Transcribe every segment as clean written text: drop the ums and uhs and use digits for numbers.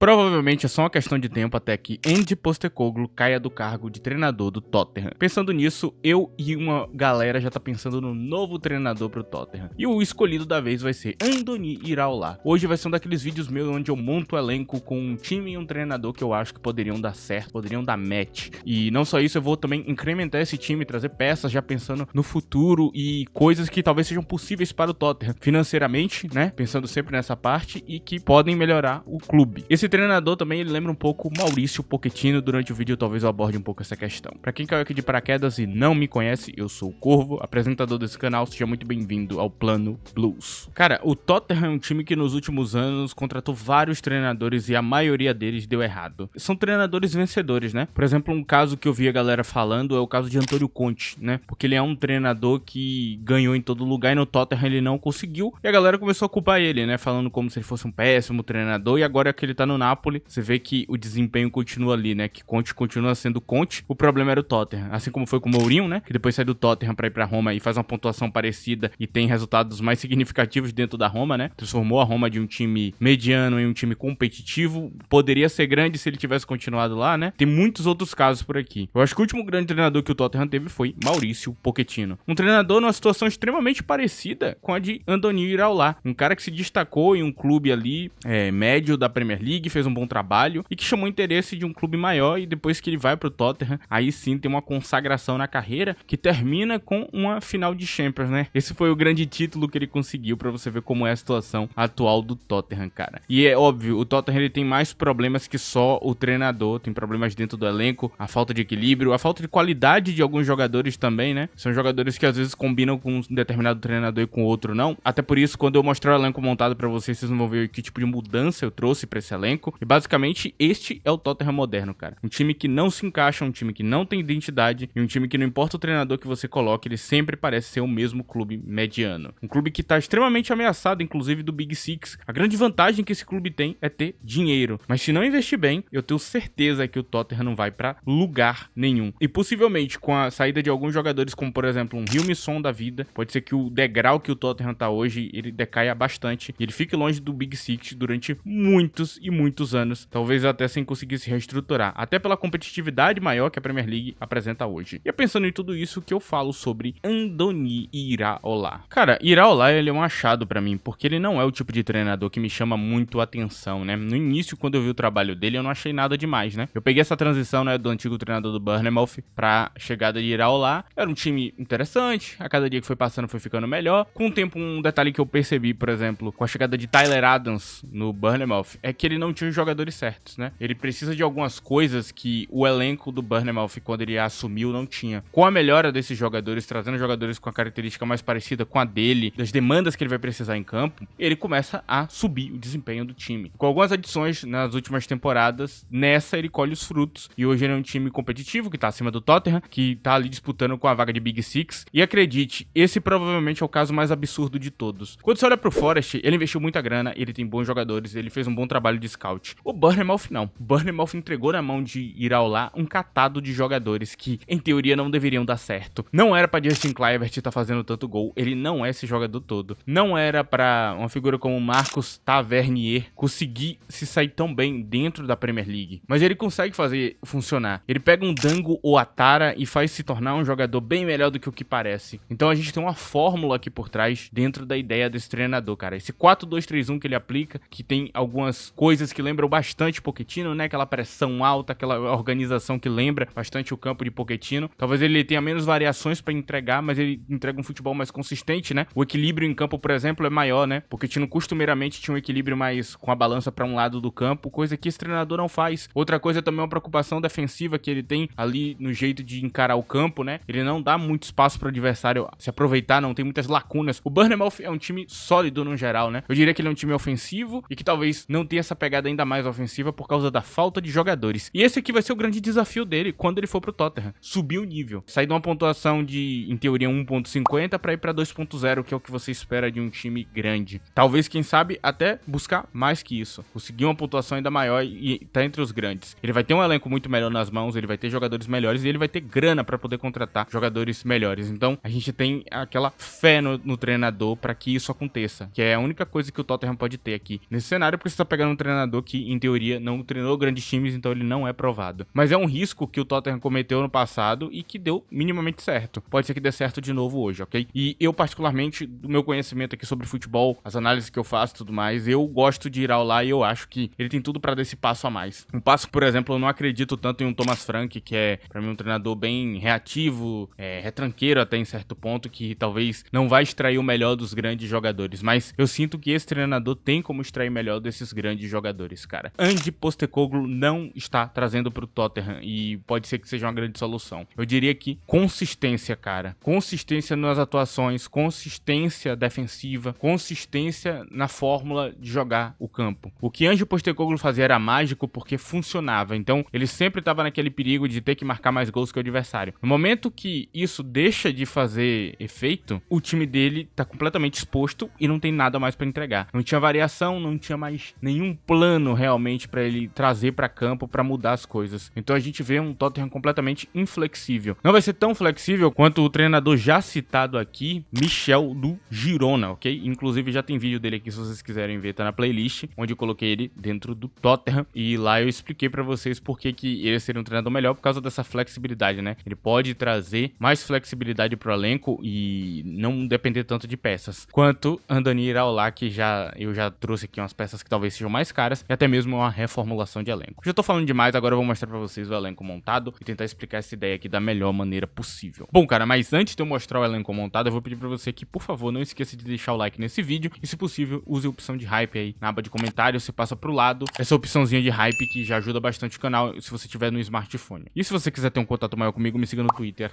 Provavelmente é só uma questão de tempo até que Ange Postecoglou caia do cargo de treinador do Tottenham. Pensando nisso, eu e uma galera já tá pensando no novo treinador pro Tottenham. E o escolhido da vez vai ser Andoni Iraola. Hoje vai ser um daqueles vídeos meus onde eu monto o elenco com um time e um treinador que eu acho que poderiam dar certo, poderiam dar match. E não só isso, eu vou também incrementar esse time, trazer peças já pensando no futuro e coisas que talvez sejam possíveis para o Tottenham financeiramente, né? Pensando sempre nessa parte e que podem melhorar o clube. Esse treinador também, ele lembra um pouco Mauricio Pochettino. Durante o vídeo talvez eu aborde um pouco essa questão. Pra quem caiu aqui de paraquedas e não me conhece, eu sou o Corvo, apresentador desse canal. Seja muito bem-vindo ao Plano Blues. Cara, o Tottenham é um time que nos últimos anos contratou vários treinadores e a maioria deles deu errado. São treinadores vencedores, né? Por exemplo, um caso que eu vi a galera falando é o caso de Antônio Conte, né? Porque ele é um treinador que ganhou em todo lugar e no Tottenham ele não conseguiu. E a galera começou a culpar ele, né? Falando como se ele fosse um péssimo treinador. E agora que ele tá no Napoli, você vê que o desempenho continua ali, né? Que Conte continua sendo Conte. O problema era o Tottenham. Assim como foi com o Mourinho, né? Que depois sai do Tottenham pra ir pra Roma e faz uma pontuação parecida e tem resultados mais significativos dentro da Roma, né? Transformou a Roma de um time mediano em um time competitivo. Poderia ser grande se ele tivesse continuado lá, né? Tem muitos outros casos por aqui. Eu acho que o último grande treinador que o Tottenham teve foi Mauricio Pochettino. Um treinador numa situação extremamente parecida com a de Andoni Iraola. Um cara que se destacou em um clube ali médio da Premier League, fez um bom trabalho e que chamou interesse de um clube maior, e depois que ele vai pro Tottenham, aí sim tem uma consagração na carreira que termina com uma final de Champions, né? Esse foi o grande título que ele conseguiu, pra você ver como é a situação atual do Tottenham, cara. E é óbvio, o Tottenham ele tem mais problemas que só o treinador, tem problemas dentro do elenco, a falta de equilíbrio, a falta de qualidade de alguns jogadores também, né? São jogadores que às vezes combinam com um determinado treinador e com outro não. Até por isso, quando eu mostrar o elenco montado pra vocês, vocês vão ver que tipo de mudança eu trouxe pra esse elenco. E basicamente, este é o Tottenham moderno, cara. Um time que não se encaixa, um time que não tem identidade e um time que não importa o treinador que você coloque, ele sempre parece ser o mesmo clube mediano. Um clube que tá extremamente ameaçado, inclusive, do Big Six. A grande vantagem que esse clube tem é ter dinheiro. Mas se não investir bem, eu tenho certeza que o Tottenham não vai pra lugar nenhum. E possivelmente, com a saída de alguns jogadores, como por exemplo um Heung-min Son da vida, pode ser que o degrau que o Tottenham tá hoje, ele decaia bastante e ele fique longe do Big Six durante muitos e muitos anos, talvez até sem conseguir se reestruturar, até pela competitividade maior que a Premier League apresenta hoje. E é pensando em tudo isso que eu falo sobre Andoni Iraola. Cara, Iraola, ele é um achado pra mim, porque ele não é o tipo de treinador que me chama muito a atenção, né? No início, quando eu vi o trabalho dele, eu não achei nada demais, né? Eu peguei essa transição, né, do antigo treinador do Bournemouth pra chegada de Iraola. Era um time interessante, a cada dia que foi passando foi ficando melhor. Com o tempo, um detalhe que eu percebi, por exemplo, com a chegada de Tyler Adams no Bournemouth, é que ele não tinha os jogadores certos, né? Ele precisa de algumas coisas que o elenco do Bournemouth, quando ele assumiu, não tinha. Com a melhora desses jogadores, trazendo jogadores com a característica mais parecida com a dele, das demandas que ele vai precisar em campo, ele começa a subir o desempenho do time. Com algumas adições nas últimas temporadas, nessa ele colhe os frutos, e hoje ele é um time competitivo, que tá acima do Tottenham, que tá ali disputando com a vaga de Big Six, e acredite, esse provavelmente é o caso mais absurdo de todos. Quando você olha pro Forest, ele investiu muita grana, ele tem bons jogadores, ele fez um bom trabalho de scout. O Bournemouth não. O Bournemouth entregou na mão de Iraola um catado de jogadores que, em teoria, não deveriam dar certo. Não era pra Justin Kluivert estar fazendo tanto gol, ele não é esse jogador todo. Não era pra uma figura como Marcos Tavernier conseguir se sair tão bem dentro da Premier League. Mas ele consegue fazer funcionar. Ele pega um Dango ou Atara e faz se tornar um jogador bem melhor do que o que parece. Então a gente tem uma fórmula aqui por trás dentro da ideia desse treinador, cara. Esse 4-2-3-1 que ele aplica, que tem algumas coisas que lembram bastante Pochettino, né? Aquela pressão alta, aquela organização que lembra bastante o campo de Pochettino. Talvez ele tenha menos variações pra entregar, mas ele entrega um futebol mais consistente, né? O equilíbrio em campo, por exemplo, é maior, né? Pochettino costumeiramente tinha um equilíbrio mais com a balança pra um lado do campo, coisa que esse treinador não faz. Outra coisa também é uma preocupação defensiva que ele tem ali no jeito de encarar o campo, né? Ele não dá muito espaço pro adversário se aproveitar, não tem muitas lacunas. O Bournemouth é um time sólido no geral, né? Eu diria que ele é um time ofensivo e que talvez não tenha essa pegada ainda mais ofensiva por causa da falta de jogadores. E esse aqui vai ser o grande desafio dele quando ele for pro Tottenham. Subir o nível. Sair de uma pontuação de, em teoria, 1.50 pra ir pra 2.0, que é o que você espera de um time grande. Talvez, quem sabe, até buscar mais que isso. Conseguir uma pontuação ainda maior e tá entre os grandes. Ele vai ter um elenco muito melhor nas mãos, ele vai ter jogadores melhores e ele vai ter grana pra poder contratar jogadores melhores. Então, a gente tem aquela fé no treinador pra que isso aconteça, que é a única coisa que o Tottenham pode ter aqui nesse cenário, porque você tá pegando um treinador que ele, em teoria, não treinou grandes times, então ele não é provado. Mas é um risco que o Tottenham cometeu no passado e que deu minimamente certo. Pode ser que dê certo de novo hoje, ok? E eu, particularmente, do meu conhecimento aqui sobre futebol, as análises que eu faço e tudo mais, eu gosto de ir ao lá e eu acho que ele tem tudo pra dar esse passo a mais. Um passo, por exemplo, eu não acredito tanto em um Thomas Frank, que é, pra mim, um treinador bem reativo, retranqueiro até em certo ponto, que talvez não vai extrair o melhor dos grandes jogadores, mas eu sinto que esse treinador tem como extrair melhor desses grandes jogadores, cara. Ange Postecoglou não está trazendo pro Tottenham e pode ser que seja uma grande solução. Eu diria que consistência, cara. Consistência nas atuações, consistência defensiva, consistência na fórmula de jogar o campo. O que Ange Postecoglou fazia era mágico porque funcionava, então ele sempre estava naquele perigo de ter que marcar mais gols que o adversário. No momento que isso deixa de fazer efeito, o time dele tá completamente exposto e não tem nada mais para entregar. Não tinha variação, não tinha mais nenhum plano realmente para ele trazer para campo para mudar as coisas. Então a gente vê um Tottenham completamente inflexível. Não vai ser tão flexível quanto o treinador já citado aqui, Michel do Girona, ok? Inclusive já tem vídeo dele aqui se vocês quiserem ver, tá na playlist, onde eu coloquei ele dentro do Tottenham e lá eu expliquei para vocês por que ele seria um treinador melhor por causa dessa flexibilidade, né? Ele pode trazer mais flexibilidade pro elenco e não depender tanto de peças. Quanto Andoni Iraola, que eu já trouxe aqui umas peças que talvez sejam mais caras e até mesmo uma reformulação de elenco. Já tô falando demais, agora eu vou mostrar pra vocês o elenco montado e tentar explicar essa ideia aqui da melhor maneira possível. Bom, cara, mas antes de eu mostrar o elenco montado, eu vou pedir pra você que, por favor, não esqueça de deixar o like nesse vídeo e, se possível, use a opção de hype aí na aba de comentários, você passa pro lado, essa opçãozinha de hype que já ajuda bastante o canal se você tiver no smartphone. E se você quiser ter um contato maior comigo, me siga no Twitter,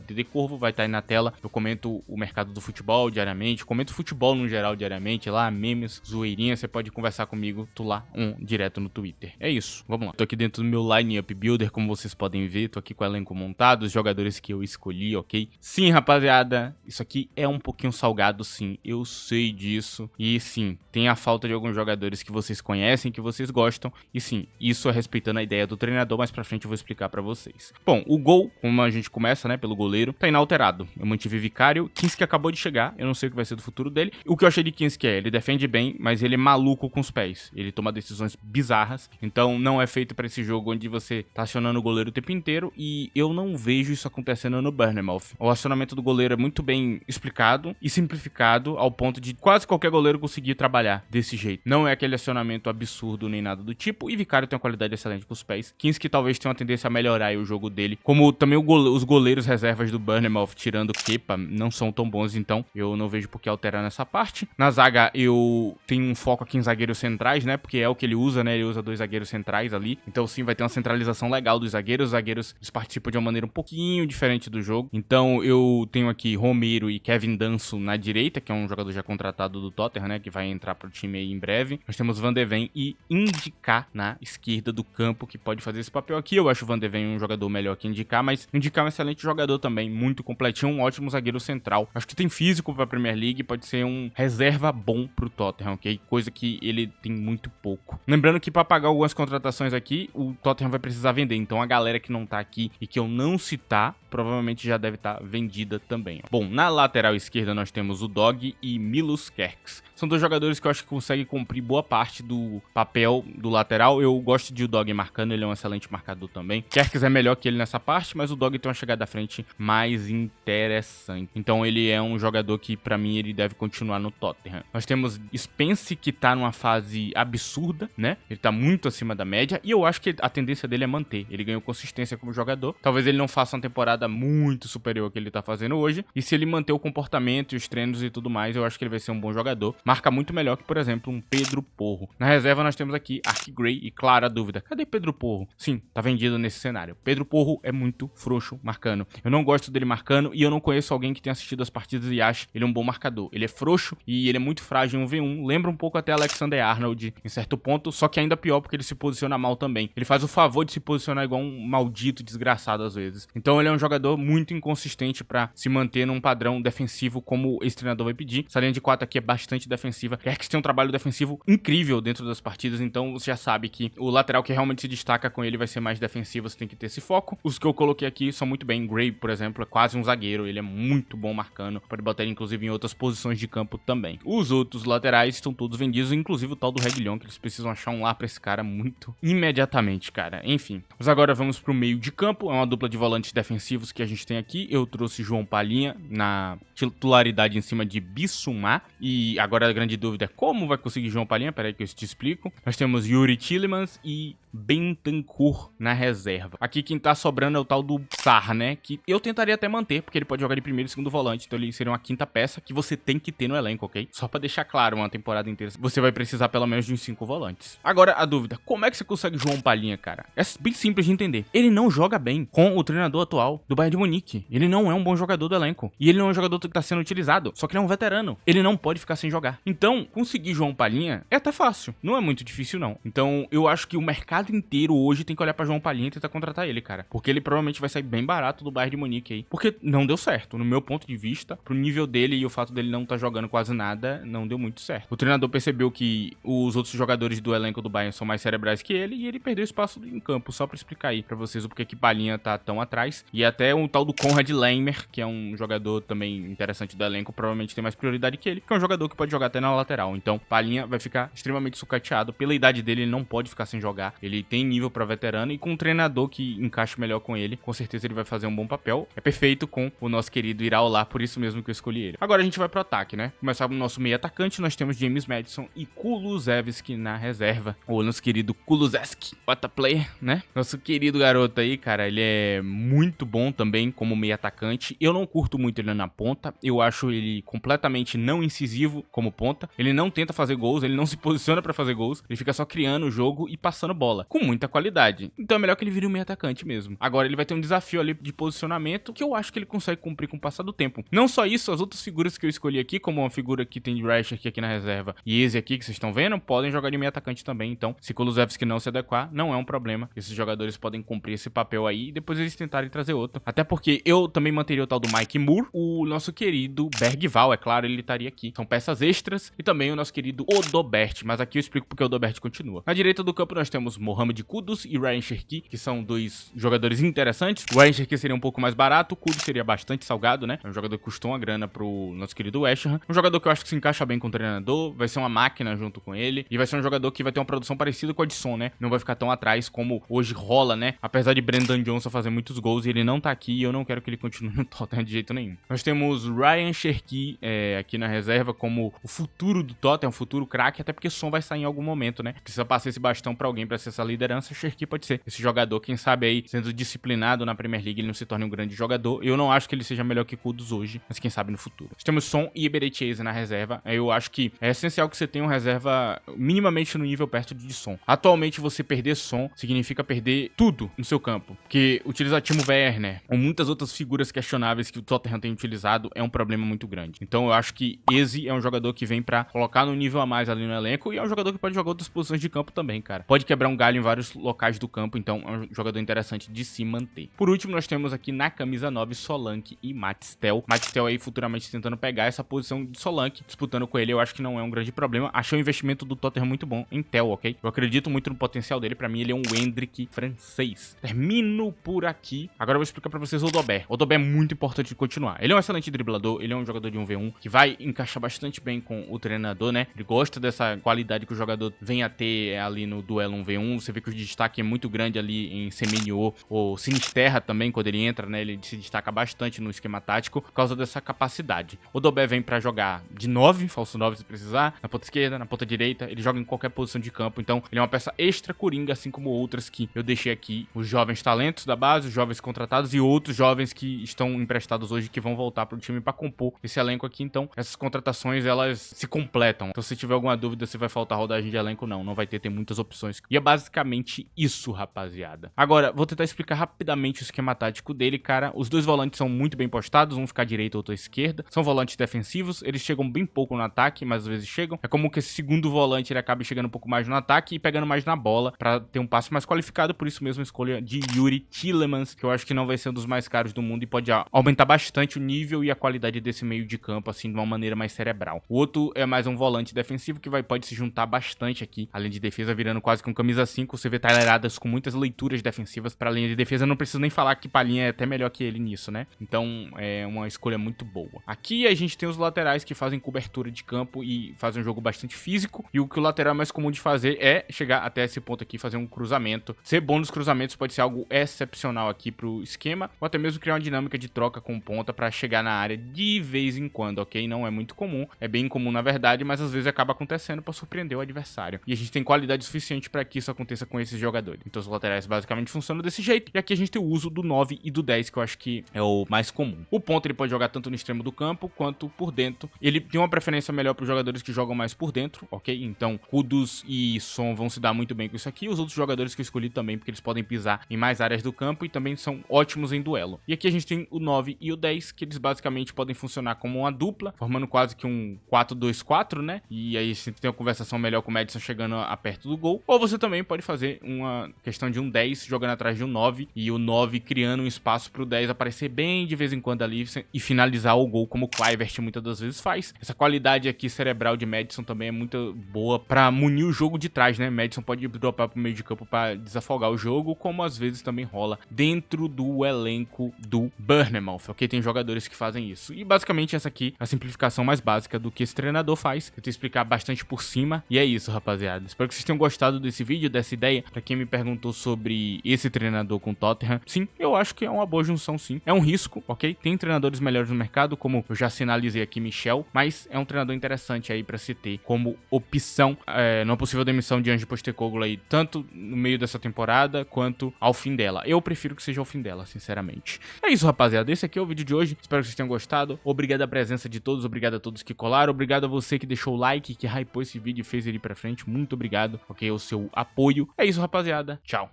@ddcorvo, vai estar aí na tela. Eu comento o mercado do futebol diariamente, comento futebol no geral diariamente, lá, memes, zoeirinha, você pode conversar comigo, tu lá, direto no Twitter. É isso, vamos lá. Tô aqui dentro do meu Line-Up Builder, como vocês podem ver, tô aqui com o elenco montado, os jogadores que eu escolhi, ok? Sim, rapaziada, isso aqui é um pouquinho salgado, sim, eu sei disso. E sim, tem a falta de alguns jogadores que vocês conhecem, que vocês gostam, e sim, isso é respeitando a ideia do treinador, mas pra frente eu vou explicar pra vocês. Bom, o gol, como a gente começa, né, pelo goleiro, tá inalterado. Eu mantive Vicário, Kinski acabou de chegar, eu não sei o que vai ser do futuro dele. O que eu achei de Kinski ele defende bem, mas ele é maluco com os pés. Ele toma decisões bizarras, então não é feito pra esse jogo onde você tá acionando o goleiro o tempo inteiro, e eu não vejo isso acontecendo no Bournemouth. O acionamento do goleiro é muito bem explicado e simplificado, ao ponto de quase qualquer goleiro conseguir trabalhar desse jeito. Não é aquele acionamento absurdo nem nada do tipo, e Vicário tem uma qualidade excelente com os pés. Kinski talvez tenha uma tendência a melhorar aí o jogo dele, como também os goleiros reservas do Bournemouth, tirando Kepa, não são tão bons, então eu não vejo por que alterar nessa parte. Na zaga eu tenho um foco aqui em zagueiros centrais, né, porque é o que ele usa, né, ele usa 2 zagueiros centrais ali, então sim, vai ter uma centralização legal dos zagueiros. Os zagueiros eles participam de uma maneira um pouquinho diferente do jogo, então eu tenho aqui Romero e Kevin Danso na direita, que é um jogador já contratado do Tottenham, né, que vai entrar pro time aí em breve. Nós temos Van de Ven e Ndická na esquerda do campo, que pode fazer esse papel aqui. Eu acho o Van de Ven um jogador melhor que Ndická, mas Ndická é um excelente jogador também, muito completinho, um ótimo zagueiro central. Acho que tem físico pra Premier League, pode ser um reserva bom pro Tottenham, ok? Coisa que ele tem muito pouco. Lembrando que pra pagar algumas contratações aqui, o Tottenham vai precisar vender, então a galera que não tá aqui e que eu não citar, provavelmente já deve estar vendida também. Bom, na lateral esquerda nós temos o Dog e Milos Kerkez. São 2 jogadores que eu acho que conseguem cumprir boa parte do papel do lateral. Eu gosto de o Dog marcando, ele é um excelente marcador também. Kerkez é melhor que ele nessa parte, mas o Dog tem uma chegada à frente mais interessante. Então ele é um jogador que, pra mim, ele deve continuar no Tottenham. Nós temos Spence, que tá numa fase absurda, né? Ele tá muito acima da média, e eu acho que a tendência dele é manter. Ele ganhou consistência como jogador. Talvez ele não faça uma temporada muito superior ao que ele tá fazendo hoje, e se ele manter o comportamento e os treinos e tudo mais, eu acho que ele vai ser um bom jogador. Marca muito melhor que, por exemplo, um Pedro Porro. Na reserva nós temos aqui Archie Gray e clara dúvida, cadê Pedro Porro? Sim, tá vendido nesse cenário. Pedro Porro é muito frouxo marcando. Eu não gosto dele marcando e eu não conheço alguém que tenha assistido as partidas e ache ele um bom marcador. Ele é frouxo e ele é muito frágil em 1v1. Lembra um pouco até Alexander-Arnold em certo ponto, só que ainda pior porque ele se posiciona mal também. Ele faz o favor de se posicionar igual um maldito desgraçado às vezes. Então ele é um jogador muito inconsistente pra se manter num padrão defensivo como esse treinador vai pedir. Essa linha de 4 aqui é bastante defensiva. Kerkez tem um trabalho defensivo incrível dentro das partidas, então você já sabe que o lateral que realmente se destaca com ele vai ser mais defensivo, você tem que ter esse foco. Os que eu coloquei aqui são muito bem. Gray, por exemplo, é quase um zagueiro, ele é muito bom marcando, pode botar ele inclusive em outras posições de campo também. Os outros laterais estão todos vendidos, inclusive o tal do Reguilhão, que eles precisam vão achar um lar pra esse cara muito imediatamente, cara. Enfim, mas agora vamos pro meio de campo. É uma dupla de volantes defensivos que a gente tem aqui. Eu trouxe João Palhinha na titularidade em cima de Bissouma. E agora a grande dúvida é como vai conseguir João Palhinha? Peraí que eu te explico. Nós temos Yuri Tielemans e Bentancur na reserva. Aqui quem tá sobrando é o tal do Sarr, né? Que eu tentaria até manter, porque ele pode jogar de primeiro e segundo volante. Então ele seria uma quinta peça que você tem que ter no elenco, ok? Só pra deixar claro, uma temporada inteira você vai precisar pelo menos de uns 5 volantes. Agora a dúvida, como é que você consegue João Palhinha, cara? É bem simples de entender. Ele não joga bem com o treinador atual do Bayern de Munique. Ele não é um bom jogador do elenco. E ele não é um jogador que tá sendo utilizado. Só que ele é um veterano. Ele não pode ficar sem jogar. Então, conseguir João Palhinha é até fácil. Não é muito difícil, não. Então, eu acho que o mercado inteiro hoje tem que olhar pra João Palhinha e tentar contratar ele, cara. Porque ele provavelmente vai sair bem barato do Bayern de Munique aí. Porque não deu certo. No meu ponto de vista, pro nível dele e o fato dele não tá jogando quase nada, não deu muito certo. O treinador percebeu que os outros jogadores do elenco do Bayern são mais cerebrais que ele e ele perdeu espaço em campo. Só pra explicar aí pra vocês o porquê que Palhinha tá tão atrás. E até um tal do Konrad Laimer, que é um jogador também interessante do elenco, provavelmente tem mais prioridade que ele, que é um jogador que pode jogar até na lateral. Então, Palhinha vai ficar extremamente sucateado. Pela idade dele, ele não pode ficar sem jogar. Ele tem nível pra veterano e com um treinador que encaixe melhor com ele, com certeza ele vai fazer um bom papel. É perfeito com o nosso querido Iraola, por isso mesmo que eu escolhi ele. Agora a gente vai pro ataque, né? Começar no nosso meio atacante, nós temos James Maddison e Kulusevski na reserva. O nosso querido Kulusevski, what a player, né? Nosso querido garoto aí, cara, ele é muito bom também como meio atacante. Eu não curto muito ele na ponta, eu acho ele completamente não incisivo como ponta. Ele não tenta fazer gols, ele não se posiciona pra fazer gols, ele fica só criando o jogo e passando bola, com muita qualidade. Então é melhor que ele vire um meio atacante mesmo. Agora ele vai ter um desafio ali de posicionamento que eu acho que ele consegue cumprir com o passar do tempo. Não só isso, as outras figuras que eu escolhi aqui, como uma figura que tem de Rasher aqui na reserva e esse aqui que vocês estão vendo, podem jogar de meio atacante também. Então, se Kulusevski não se adequar, não é um problema. Esses jogadores podem cumprir esse papel aí e depois eles tentarem trazer outro. Até porque eu também manteria o tal do Mike Moore, o nosso querido Bergvall, é claro, ele estaria aqui. São peças extras e também o nosso querido Odobert, mas aqui eu explico porque o Odobert continua. Na direita do campo nós temos Mohamed Kudus e Ryan Cherki, que são dois jogadores interessantes. O Ryan Cherki seria um pouco mais barato, o Kudus seria bastante salgado, né? É um jogador que custou uma grana pro nosso querido West Ham. Um jogador que eu acho que se encaixa bem com o treinador, vai ser uma máquina junto com ele e vai ser um jogador que vai ter uma produção parecida com a de Son, né? Não vai ficar tão atrás como hoje rola, né? Apesar de Brendan Johnson fazer muitos gols e ele não tá aqui, eu não quero que ele continue no Tottenham de jeito nenhum. Nós temos Ryan Cherki aqui na reserva como o futuro do Tottenham, um futuro craque, até porque Son vai sair em algum momento, né? Precisa passar esse bastão pra alguém pra ser essa liderança. Cherki pode ser esse jogador, quem sabe aí, sendo disciplinado na Premier League, ele não se torne um grande jogador. Eu não acho que ele seja melhor que Kudus hoje, mas quem sabe no futuro. Nós temos Son e Eberechieze na reserva. Eu acho que é essencial que você tenha uma reserva minimamente no nível perto de Son. Atualmente, você perder Son significa perder tudo no seu campo, porque utilizar Timo Werner ou muitas outras figuras questionáveis que o Tottenham tem utilizado é um problema muito grande. Então eu acho que Eze é um jogador que vem pra colocar no nível a mais ali no elenco e é um jogador que pode jogar outras posições de campo também, cara. Pode quebrar um galho em vários locais do campo, então é um jogador interessante de se manter. Por último, nós temos aqui na camisa 9 Solanke e Matistel. Matistel aí futuramente tentando pegar essa posição de Solanke, disputando com ele, eu acho que não é um grande problema. Achei o investimento do Tottenham muito bom em Tel, ok? Eu acredito muito no potencial dele, pra mim ele é um Hendrick francês. Termino por aqui. Agora eu vou explicar pra vocês o Odobert. O Odobert é muito importante de continuar. Ele é um excelente driblador, ele é um jogador de 1v1 que vai encaixar bastante bem com o treinador, né? Ele gosta dessa qualidade que o jogador vem a ter ali no duelo 1v1. Você vê que o destaque é muito grande ali em Semenyo ou Sinisterra também, quando ele entra, né? Ele se destaca bastante no esquema tático por causa dessa capacidade. O Odobert vem pra jogar de 9, falso 9 se precisar, na ponta esquerda, na ponta direita, ele joga em qualquer posição de campo, então ele é uma peça extra coringa, assim como outras que eu deixei aqui, os jovens talentos da base, os jovens contratados e outros jovens que estão emprestados hoje que vão voltar pro time pra compor esse elenco aqui. Então essas contratações, elas se completam. Então se tiver alguma dúvida se vai faltar rodagem de elenco, não vai ter, tem muitas opções. E é basicamente isso, rapaziada. Agora, vou tentar explicar rapidamente o esquema tático dele, cara. Os dois volantes são muito bem postados, um fica à direita, outro à esquerda. São volantes defensivos, eles chegam bem pouco no ataque, mas às vezes chegam. É como que esse segundo volante ele acaba chegando um pouco mais no ataque e pegando mais na bola pra ter um passe mais qualificado. Por isso mesmo a escolha de Yuri Tielemans, que eu acho que não vai ser um dos mais caros do mundo e pode aumentar bastante o nível e a qualidade desse meio de campo, assim, de uma maneira mais cerebral. O outro é mais um volante defensivo que pode se juntar bastante aqui, além de defesa, virando quase que um camisa 5, você vê Tyler Adams com muitas leituras defensivas pra linha de defesa. Eu não preciso nem falar que Palhinha é até melhor que ele nisso, né? Então é uma escolha muito boa. Aqui a gente tem os laterais que fazem cobertura de campo e fazem um jogo bastante físico. E o que o lateral é mais comum de fazer é chegar até esse ponto aqui, fazer um cruzamento. Ser bom nos cruzamentos pode ser algo excepcional aqui pro esquema, ou até mesmo criar uma dinâmica de troca com ponta pra chegar na área de vez em quando, ok? Não é muito comum, é bem comum na verdade, mas às vezes acaba acontecendo pra surpreender o adversário. E a gente tem qualidade suficiente pra que isso aconteça com esses jogadores. Então os laterais basicamente funcionam desse jeito. E aqui a gente tem o uso do 9 e do 10, que eu acho que é o mais comum. O ponta ele pode jogar tanto no extremo do campo quanto por dentro. Ele tem uma preferência melhor para os jogadores que jogam mais por dentro, ok? Então Kudus e Son vão se dar muito bem com isso aqui. Os outros jogadores que eu escolhi também, porque eles podem pisar em mais áreas do campo e também são ótimos em duelo. E aqui a gente tem o 9 e o 10, que eles basicamente podem funcionar como uma dupla, formando quase que um 4-2-4, né? E aí você tem uma conversação melhor com o Madison chegando a perto do gol. Ou você também pode fazer uma questão de um 10 jogando atrás de um 9 e o 9 criando um espaço para o 10 aparecer bem de vez em quando ali e finalizar o gol, como o Kluivert muitas das vezes faz. Essa qualidade aqui cerebral de Madison também é muito boa para munir o jogo de trás, né? Madison pode dropar pro meio de campo para desafogar o jogo, como às vezes também rola dentro do elenco do Bournemouth, ok? Tem jogadores que fazem isso. E basicamente essa aqui é a simplificação mais básica do que esse treinador faz. Eu tento explicar bastante por cima e é isso, rapaziada. Espero que vocês tenham gostado desse vídeo, dessa ideia. Para quem me perguntou sobre esse treinador com Tottenham, sim, eu acho que é uma boa junção, sim. É um risco, ok? Tem treinadores melhores no mercado, como eu já sinalizei aqui, Michel, mas é um treinador interessante aí para se ter como opção numa possível demissão de Ange Postecoglou aí, tanto no meio dessa temporada quanto ao fim dela. Eu prefiro que seja ao fim dela, sinceramente. É isso, rapaziada. Esse aqui é o vídeo de hoje. Espero que vocês tenham gostado. Obrigado a presença de todos, obrigado a todos que colaram, obrigado a você que deixou o like, que hypou esse vídeo e fez ele pra frente. Muito obrigado, ok? O seu apoio. É isso, rapaziada. Tchau.